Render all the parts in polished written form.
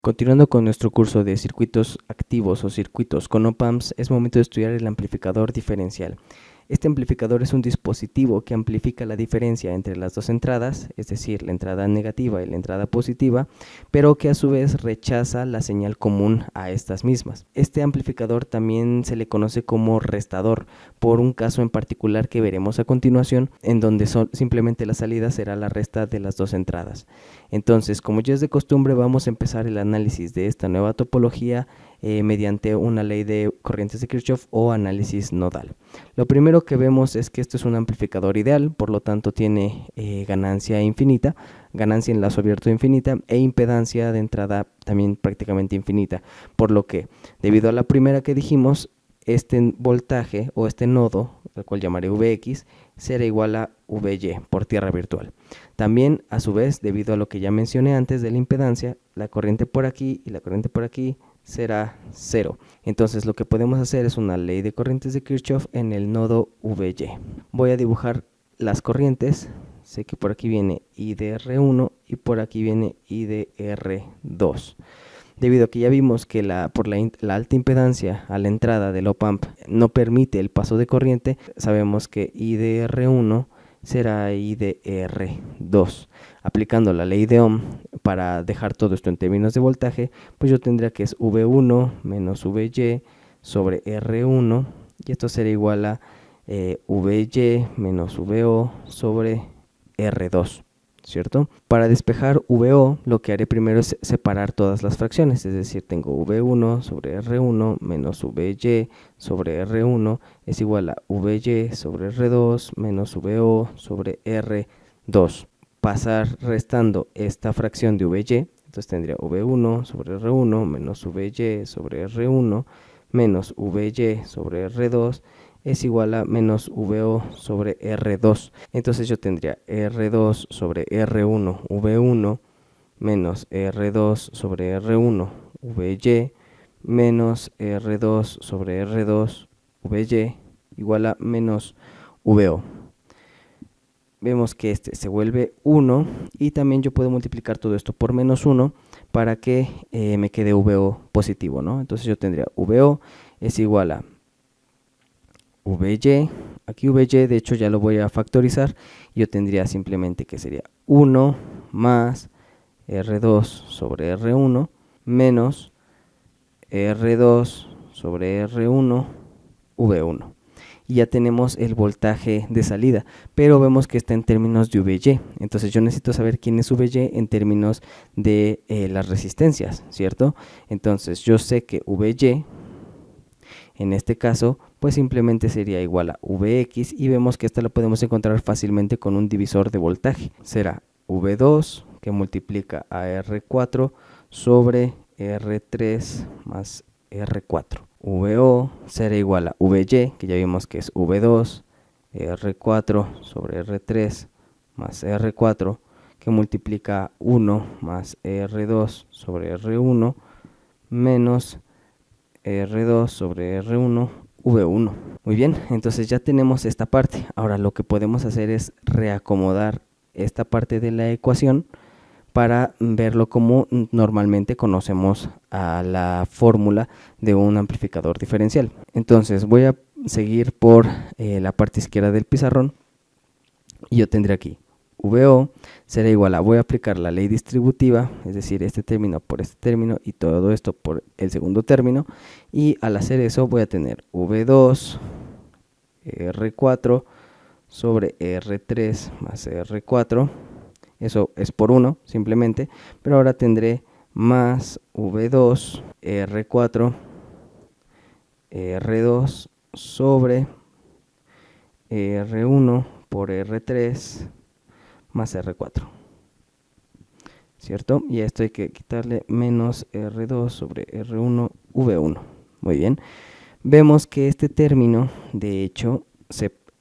Continuando con nuestro curso de circuitos activos o circuitos con op-amps, es momento de estudiar el amplificador diferencial. Este amplificador es un dispositivo que amplifica la diferencia entre las dos entradas, es decir, la entrada negativa y la entrada positiva, pero que a su vez rechaza la señal común a estas mismas. Este amplificador también se le conoce como restador, por un caso en particular que veremos a continuación, en donde simplemente la salida será la resta de las dos entradas. Entonces, como ya es de costumbre, vamos a empezar el análisis de esta nueva topología mediante una ley de corrientes de Kirchhoff o análisis nodal. Lo primero que vemos es que esto es un amplificador ideal, por lo tanto tiene ganancia infinita, ganancia en lazo abierto infinita e impedancia de entrada también prácticamente infinita, por lo que debido a la primera que dijimos, este voltaje o este nodo, al cual llamaré Vx, será igual a Vy por tierra virtual. También, a su vez, debido a lo que ya mencioné antes de la impedancia, la corriente por aquí y la corriente por aquí será 0. Entonces lo que podemos hacer es una ley de corrientes de Kirchhoff en el nodo Vy. Voy a dibujar las corrientes. Sé que por aquí viene I de R1 y por aquí viene I de R2. Debido a que ya vimos que por la alta impedancia a la entrada del op-amp no permite el paso de corriente, sabemos que I de R1 será I de R2. Aplicando la ley de Ohm para dejar todo esto en términos de voltaje, pues yo tendría que es V1 menos Vy sobre R1, y esto será igual a Vy menos Vo sobre R2. ¿Cierto? Para despejar VO, lo que haré primero es separar todas las fracciones, es decir, tengo V1 sobre R1 menos Vy sobre R1 es igual a Vy sobre R2 menos Vo sobre R2. Pasar restando esta fracción de Vy, entonces tendría V1 sobre R1 menos Vy sobre R1 menos Vy sobre R2 es igual a menos Vo sobre R2. Entonces yo tendría R2 sobre R1 V1 menos R2 sobre R1 Vy menos R2 sobre R2 Vy igual a menos Vo. Vemos que este se vuelve 1 y también yo puedo multiplicar todo esto por menos 1 para que me quede Vo positivo, ¿no? Entonces yo tendría Vo es igual a Vy, aquí Vy de hecho ya lo voy a factorizar, yo tendría simplemente que sería 1 más R2 sobre R1 menos R2 sobre R1 V1. Y ya tenemos el voltaje de salida, pero vemos que está en términos de Vy, entonces yo necesito saber quién es Vy en términos de las resistencias, ¿cierto? Entonces yo sé que Vy en este caso pues simplemente sería igual a Vx, y vemos que esta la podemos encontrar fácilmente con un divisor de voltaje. Será V2 que multiplica a R4 sobre R3 más R4. Vo será igual a Vy, que ya vimos que es V2, R4 sobre R3 más R4, que multiplica 1 más R2 sobre R1 menos R2 sobre R1 V1. Muy bien, entonces ya tenemos esta parte. Ahora lo que podemos hacer es reacomodar esta parte de la ecuación para verlo como normalmente conocemos a la fórmula de un amplificador diferencial. Entonces voy a seguir por la parte izquierda del pizarrón y yo tendré aquí Vo será igual a, voy a aplicar la ley distributiva, es decir, este término por este término y todo esto por el segundo término, y al hacer eso voy a tener V2 R4 sobre R3 más R4, eso es por 1 simplemente, pero ahora tendré más V2 R4 R2 sobre R1 por R3 más R4, ¿cierto? Y a esto hay que quitarle menos R2 sobre R1 V1. Muy bien. Vemos que este término, de hecho,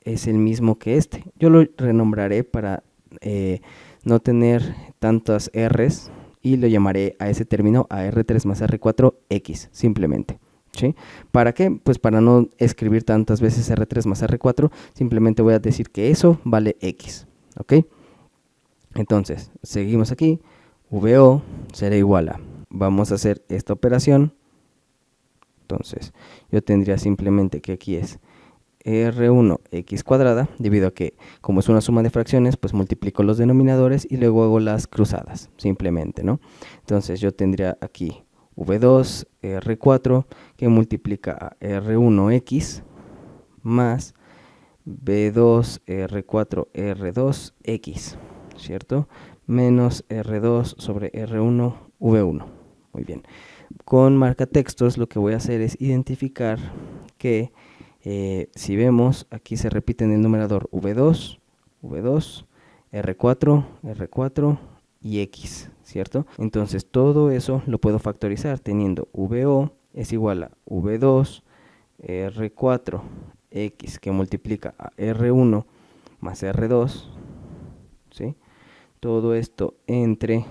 es el mismo que este. Yo lo renombraré para no tener tantas R's y lo llamaré a ese término a R3 más R4 X, simplemente. ¿Sí? ¿Para qué? Pues para no escribir tantas veces R3 más R4, simplemente voy a decir que eso vale X. ¿Ok? Entonces, seguimos aquí, VO será igual a vamos a hacer esta operación. Entonces yo tendría simplemente que aquí es R1x cuadrada, debido a que como es una suma de fracciones, pues multiplico los denominadores y luego hago las cruzadas, simplemente, ¿no? Entonces yo tendría aquí V2 R4 que multiplica a R1x más B2 R4 R2x, ¿cierto? Menos R2 sobre R1 V1. Muy bien. Con marcatextos lo que voy a hacer es identificar que si vemos, aquí se repite en el numerador V2, V2, R4, R4 y X, ¿cierto? Entonces todo eso lo puedo factorizar teniendo VO es igual a V2, R4, X que multiplica a R1 más R2, ¿sí? Todo esto entre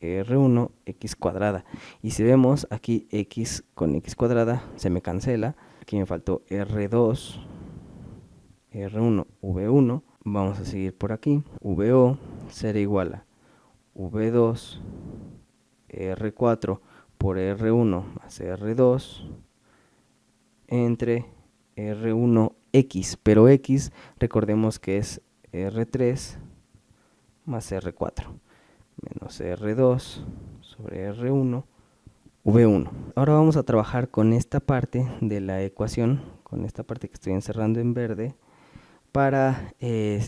R1, X cuadrada. Y si vemos aquí X con X cuadrada se me cancela. Aquí me faltó R2, R1, V1. Vamos a seguir por aquí. VO será igual a V2, R4 por R1 más R2 entre R1X. Pero X recordemos que es R3 más R4 menos R2 sobre R1 V1. Ahora vamos a trabajar con esta parte de la ecuación, con esta parte que estoy encerrando en verde, para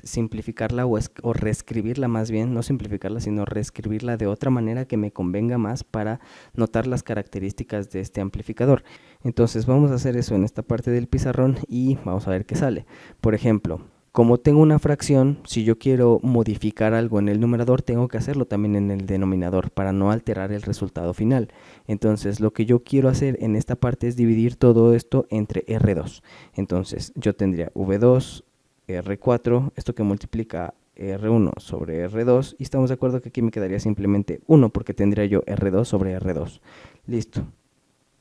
simplificarla o reescribirla más bien, no simplificarla, sino reescribirla de otra manera que me convenga más para notar las características de este amplificador. Entonces vamos a hacer eso en esta parte del pizarrón y vamos a ver qué sale. Por ejemplo, como tengo una fracción, si yo quiero modificar algo en el numerador, tengo que hacerlo también en el denominador para no alterar el resultado final. Entonces, lo que yo quiero hacer en esta parte es dividir todo esto entre R2. Entonces, yo tendría V2, R4, esto que multiplica R1 sobre R2, y estamos de acuerdo que aquí me quedaría simplemente 1, porque tendría yo R2 sobre R2. Listo.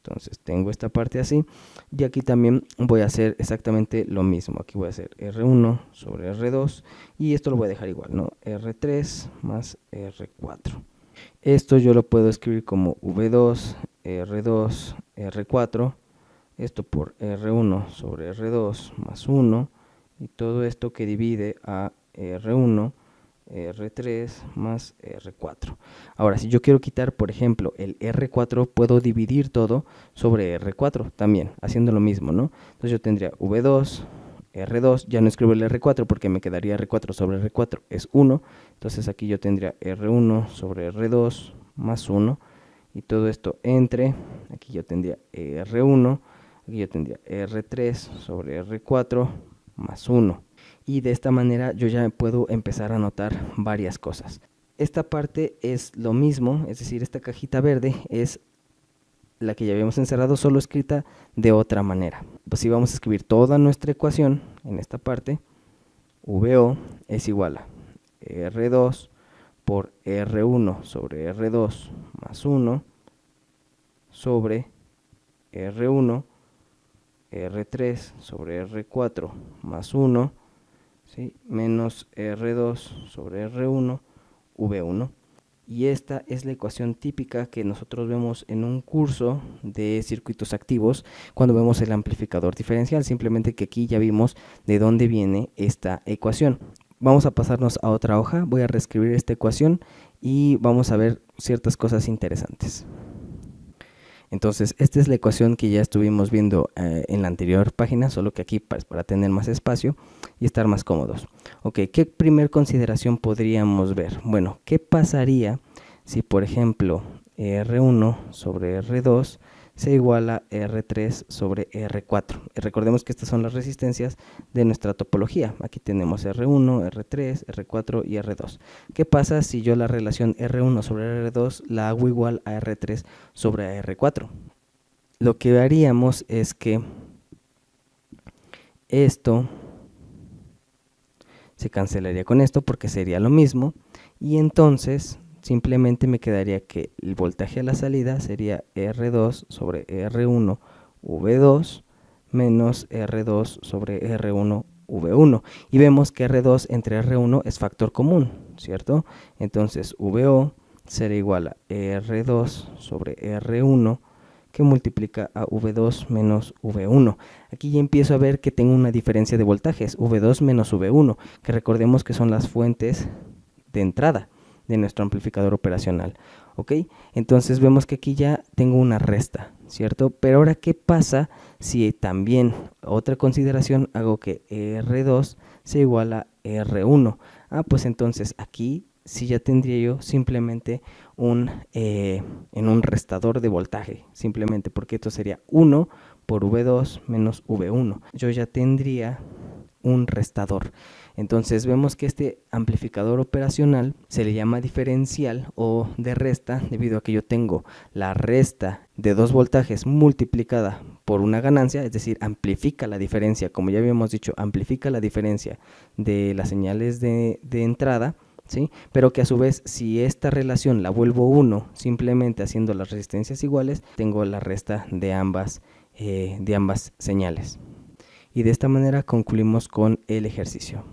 Entonces tengo esta parte así, y aquí también voy a hacer exactamente lo mismo. Aquí voy a hacer R1 sobre R2, y esto lo voy a dejar igual, ¿no? R3 más R4. Esto yo lo puedo escribir como V2, R2, R4, esto por R1 sobre R2 más 1, y todo esto que divide a R1, R3 más R4. Ahora, si yo quiero quitar, por ejemplo, el R4, puedo dividir todo sobre R4 también, haciendo lo mismo, ¿no? Entonces yo tendría V2, R2, ya no escribo el R4 porque me quedaría R4 sobre R4, es 1. Entonces aquí yo tendría R1 sobre R2 más 1. Y todo esto entre, aquí yo tendría R1, aquí yo tendría R3 sobre R4 más 1. Y de esta manera yo ya puedo empezar a anotar varias cosas. Esta parte es lo mismo, es decir, esta cajita verde es la que ya habíamos encerrado, solo escrita de otra manera. Pues si vamos a escribir toda nuestra ecuación en esta parte, VO es igual a R2 por R1 sobre R2 más 1 sobre R1, R3 sobre R4 más 1, ¿sí? Menos R2 sobre R1, V1. Y esta es la ecuación típica que nosotros vemos en un curso de circuitos activos cuando vemos el amplificador diferencial, simplemente que aquí ya vimos de dónde viene esta ecuación. Vamos a pasarnos a otra hoja, voy a reescribir esta ecuación y vamos a ver ciertas cosas interesantes. Entonces, esta es la ecuación que ya estuvimos viendo en la anterior página, solo que aquí para tener más espacio y estar más cómodos. Ok, ¿qué primer consideración podríamos ver? Bueno, ¿qué pasaría si, por ejemplo, R1 sobre R2 se iguala a R3 sobre R4? Recordemos que estas son las resistencias de nuestra topología. Aquí tenemos R1, R3, R4 y R2. ¿Qué pasa si yo la relación R1 sobre R2 la hago igual a R3 sobre R4? Lo que haríamos es que esto se cancelaría con esto porque sería lo mismo, y entonces simplemente me quedaría que el voltaje a la salida sería R2 sobre R1 V2 menos R2 sobre R1 V1, y vemos que R2 entre R1 es factor común, ¿cierto? Entonces VO será igual a R2 sobre R1 que multiplica a V2 menos V1. Aquí ya empiezo a ver que tengo una diferencia de voltajes, V2 menos V1, que recordemos que son las fuentes de entrada de nuestro amplificador operacional. ¿Ok? Entonces vemos que aquí ya tengo una resta, ¿cierto? Pero ahora, ¿qué pasa si también, otra consideración, hago que R2 sea igual a R1? Pues entonces aquí sí ya tendría yo simplemente en un restador de voltaje, simplemente porque esto sería 1 por V2 menos V1. Yo ya tendría un restador. Entonces vemos que este amplificador operacional se le llama diferencial o de resta debido a que yo tengo la resta de 2 voltajes multiplicada por una ganancia, es decir, amplifica la diferencia, como ya habíamos dicho, amplifica la diferencia de las señales de entrada, ¿sí? Pero que a su vez, si esta relación la vuelvo 1 simplemente haciendo las resistencias iguales, tengo la resta de ambas señales. Y de esta manera concluimos con el ejercicio.